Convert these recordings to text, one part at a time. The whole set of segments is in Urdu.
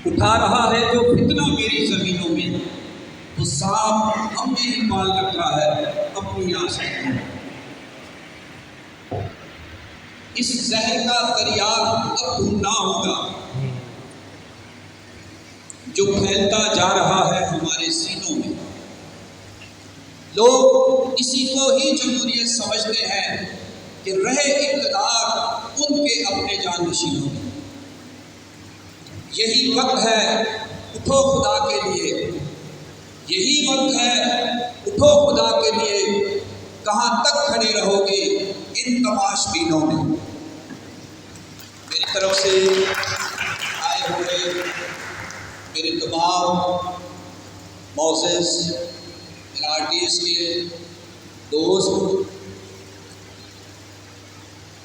اٹھا رہا ہے جو فتنہ میری زمینوں میں، تو سانپ ہم نے ہی پال رکھا ہے اپنی آسانوں میں۔ اس زہر کا تریاق اب ڈھونڈنا ہوگا جو پھیلتا جا رہا ہے ہمارے سینوں میں۔ لوگ اسی کو ہی جمہوریت سمجھتے ہیں کہ رہے اقتدار ان کے اپنے جانشینوں میں۔ یہی وقت ہے اٹھو خدا کے لیے، یہی وقت ہے اٹھو خدا کے لیے، کہاں تک کھڑے رہو گے ان تماش بینوں میں۔ میری طرف سے آئے ہوئے میرے تمام معزز NRTS کے دوست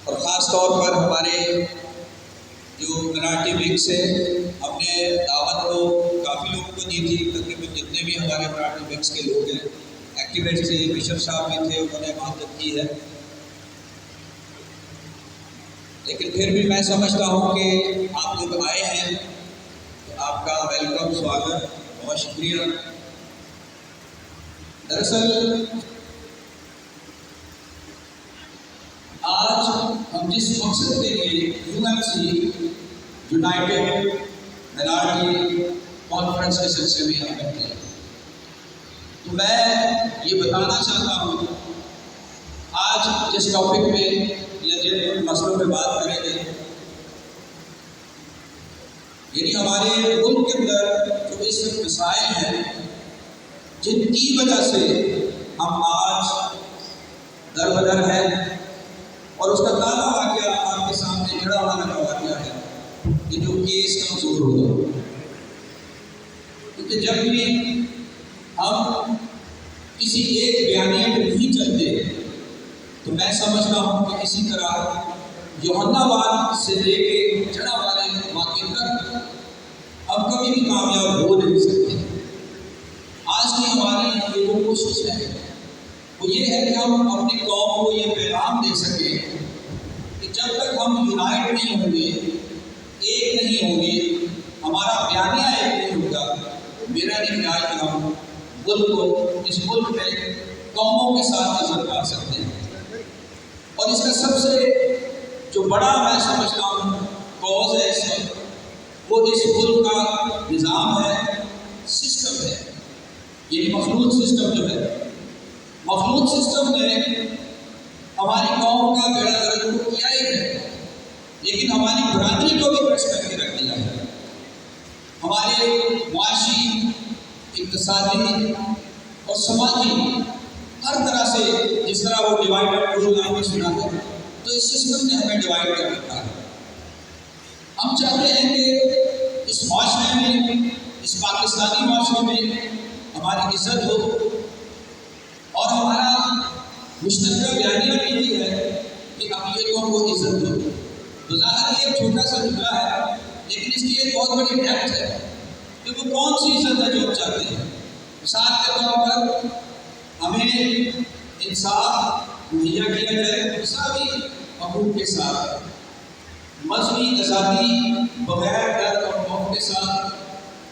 اور خاص طور پر ہمارے جو مراٹھی ونگ سے ہم نے دعوت کو کافی لوگوں کو دی تھی، تقریباً جتنے بھی ہمارے مراٹھی ونگس کے لوگ ہیں ایکٹیویسٹ تھے، بشپ صاحب بھی تھے، انہوں نے مدد کی ہے۔ لیکن پھر بھی میں سمجھتا ہوں کہ آپ لوگ آئے ہیں تو آپ کا ویلکم، سواگت، بہت شکریہ۔ دراصل آج ہم جس مقصد کے لیے UMC یونائٹڈ مائنارٹی کانفرنس کے سلسلے میں یہاں بیٹھے ہیں، تو میں یہ بتانا چاہتا ہوں آج جس ٹاپک پہ یا جن مسئلوں پہ بات کریں گے، یعنی ہمارے ملک کے اندر جو اس مسائل ہیں جن کی وجہ سے ہم آج در بدر ہیں، اور اس کا تازہ واقعہ آپ کے سامنے جڑا ہوا واقعہ ہے کہ جو کیس کمزور ہوا۔ کیونکہ جب بھی ہم کسی ایک بیانیے پہ نہیں چلتے تو میں سمجھتا ہوں کہ اسی طرح یوحنا واد سے لے کے جڑا والے واقعے تک ہم کبھی بھی کامیاب ہو نہیں سکتے۔ آج کی ہماری یہ جو کوشش ہے وہ یہ ہے کہ ہم اپنی قوم کو یہ پیغام دے سکیں کہ جب تک ہم یونائٹ نہیں ہوں گے، ایک نہیں ہوں گے، ہمارا بیانیہ ایک نہیں ہوگا، میرا نہیں خیال کہ ہم ملک کو، اس ملک میں قوموں کے ساتھ نظر پا سکتے ہیں۔ اور اس کا سب سے جو بڑا میں سمجھتا ہوں کاز ہے اس وقت، وہ اس ملک کا نظام ہے، سسٹم ہے، یعنی مخلوط سسٹم جو ہے۔ مخلوط سسٹم نے ہماری قوم کا بیڑا غرق تو کیا ہی ہے، لیکن ہماری برادری کو بھی کش کر کے رکھ دیا ہے۔ ہمارے معاشی، اقتصادی اور سماجی ہر طرح سے جس طرح وہ ڈیوائڈ رول آپ نے سنا ہے، تو اس سسٹم نے ہمیں ڈیوائڈ کر رکھا ہے۔ ہم چاہتے ہیں کہ اس معاشرے میں، اس پاکستانی معاشرے میں ہماری عزت ہو، اور ہمارا مشترکہ بیانیہ بھی یہ ہے کہ اقلیتوں کو عزت ہو۔ بظاہر یہ ایک چھوٹا سا جملہ ہے، لیکن اس کی ایک بہت بڑی ڈیپتھ ہے کہ وہ کون سی عزت ہے جو ہم چاہتے ہیں۔ مثال کے طور پر ہمیں انصاف مہیا کیا جائے مساوی حقوق کے ساتھ، مذہبی آزادی بغیر ڈر اور خوف کے ساتھ،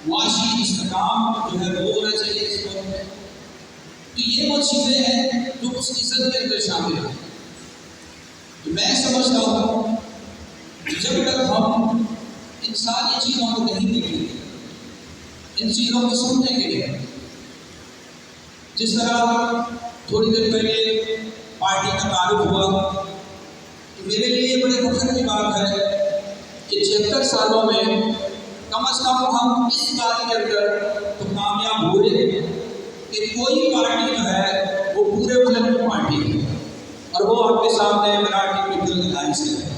معاشی استحکام جو ہے وہ ہونا چاہیے اس وقت میں۔ تو یہ وہ چیزیں ہیں جو اس عزت کے اندر شامل ہیں۔ تو میں سمجھتا ہوں کہ جب تک ہم ان ساری چیزوں کو نہیں دیکھیں گے، ان چیزوں کو سننے کے لیے، جس طرح تھوڑی دیر پہلے پارٹی کا تعارف ہوا، تو میرے لیے یہ بڑے فخر کی بات ہے کہ 76 سالوں میں کم از کم ہم اس بات کے اندر تو کامیاب ہوئے کہ کوئی پارٹی جو ہے وہ پورے ملک کی پارٹی ہے، اور وہ آپ کے سامنے مراٹھی پیپلز الائنس ہے۔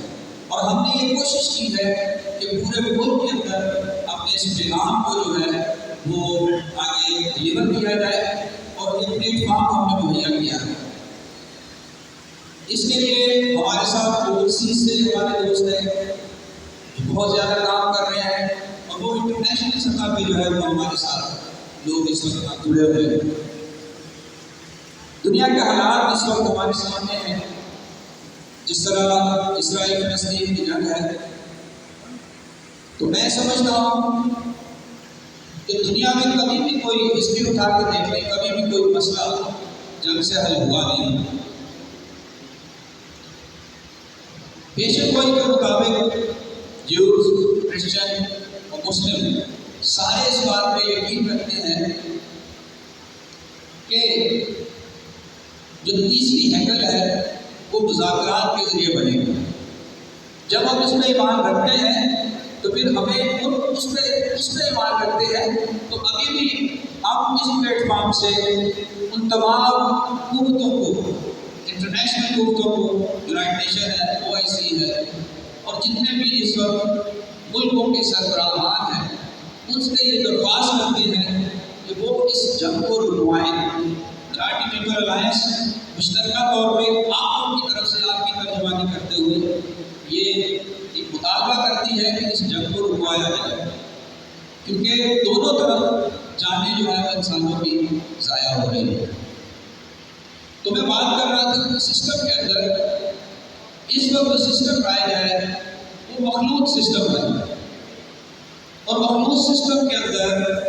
اور ہم نے یہ کوشش کی ہے کہ پورے ملک کے اندر اپنے اس پیغام کو جو ہے وہ آگے ڈلیور کیا جائے، اور یہ پلیٹ فارم ہم نے مہیا کیا ہے۔ اس کے لیے ہمارے ساتھ اوورسیز سے ہمارے دوست ہیں جو بہت زیادہ کام کر رہے ہیں، اور وہ انٹرنیشنل سطح پہ جو ہے وہ ہمارے ساتھ لوگ اس وقت جڑے ہوئے ہیں۔ دنیا کے حالات اس وقت ہمارے سامنے ہیں، جس طرح اسرائیل فلسطین کی جنگ ہے، تو میں سمجھتا ہوں کہ دنیا میں کبھی بھی کوئی ہسٹری اٹھا کے دیکھ لیں، کبھی بھی کوئی مسئلہ جنگ سے حل ہوا نہیں۔ پیشن گوئی کے مطابق جیوز، کرسچن اور مسلم سارے اس بات پہ یقین رکھتے ہیں کہ جو تیسری ہیکل ہے وہ مذاکرات کے ذریعے بنے گی۔ جب ہم اس پہ ایمان رکھتے ہیں تو پھر ہمیں اس پہ ایمان رکھتے ہیں تو ابھی بھی ہم اس پلیٹ فارم سے ان تمام قوتوں کو، انٹرنیشنل قوتوں کو، یونائٹڈ نیشن ہے، OIC ہے، اور جتنے بھی اس وقت ملکوں کے سربراہان ہیں، ان سے یہ درخواست کرتے ہیں کہ وہ اس جنگ کو رکوائیں۔ مراٹھی پیپل الائنس مشترکہ طور پہ آپ لوگوں کی طرف سے آپ کی ترجمانی کرتے ہوئے یہ ایک مطالبہ کرتی ہے کہ اس جنگ کو رکوایا جائے، کیونکہ دونوں طرف جانیں جو ہے انسانوں کی ضائع ہو رہی ہے۔ تو میں بات کر رہا تھا کہ سسٹم کے اندر اس وقت جو سسٹم پایا جائے وہ مخلوط سسٹم ہے، اور مخلوط سسٹم کے اندر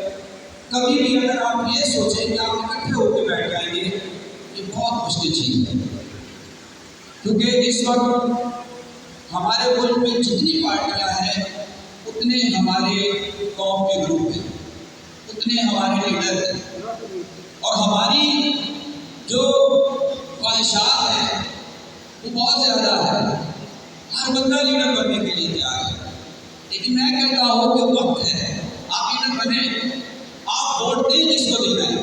کبھی بھی اگر آپ یہ سوچیں کہ آپ اکٹھے ہو کے بیٹھ جائیں گے، یہ بہت مشکل چیز ہے، کیونکہ اس وقت ہمارے ملک میں جتنی پارٹیاں ہیں اتنے ہمارے قوم کے گروپ ہیں، اتنے ہمارے لیڈر ہیں، اور ہماری جو خواہشات ہیں وہ بہت زیادہ ہے۔ ہر بندہ لیڈر بننے کے لیے تیار ہے، لیکن میں کہتا ہوں کہ وقت ہے آپ لیڈر بنیں، آپ ووٹ دیں جس کو دینا ہے۔